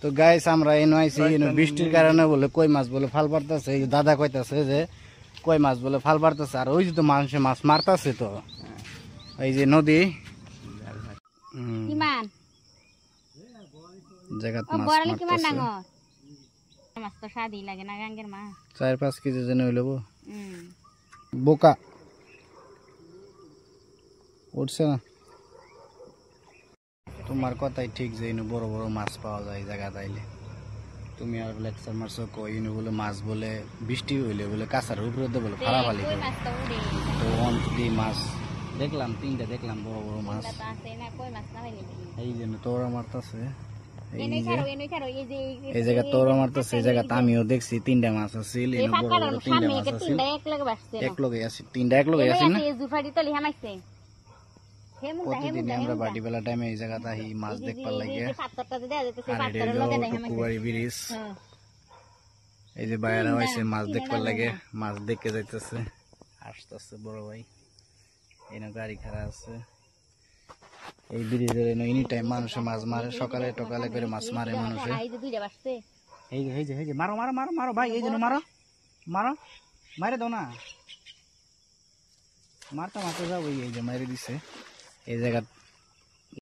তো গাইস আমরা এনে আইছি বৃষ্টির কারণে বলে কই মাছ বলে ফাল পারতেছে, দাদা কইতাছে যে কই মাছ বলে ফাল পারতেছে। আর ওই যে তো মানুষে মাছ মারতাছে, তো এই যে নদী জায়গাত মাছ মারতাছে। 4-5 কেজি যেন হইল বোকা উঠছে না। তোমার কথাই ঠিক যে বড় বড় মাছ পাওয়া যায় এই জায়গা তাইলে। তুমি আর লেকচার মারছো কই বলে মাছ বলে বৃষ্টি হইলে বলে কাঁচার উপরে তো বলে ফালাফালি করে। তো অন্তদি মাছ দেখলাম 3টা দেখলাম বড় বড় মাছ। এই জন্য তোরা মারতাছে, এই জায়গা তোরা মারতাছে, এই জায়গাতে আমিও দেখছি 3টা মাছ আছিল, বড় বড় 3টা মাছ আছিল। এক লগে আছে 3টা এক লগে আছে না। প্রতিদিন আমরা বাড়ি বেলা টাইমে এই জায়গাতে আহি মাছ দেখবার লাগে। টুকুবাড়ি ব্রিজ, এই যে বাইরে হয়েছে মাছ দেখবার লাগে, মাছ দেখে যাইতেছে আসতেছে বড় ভাই। এনে গাড়ি খাড়া আছে এই ব্রিজের। এনি টাইম মানুষে মাছ মারে, সকালে টকালে করে মাছ মারে মানুষে। এই যে মারো মারো মারো মারো ভাই, এই জন্য মারো মারো, মারে দাও না, মারতে মারতে যাবো। এই যে মারি দিছে এই জায়গা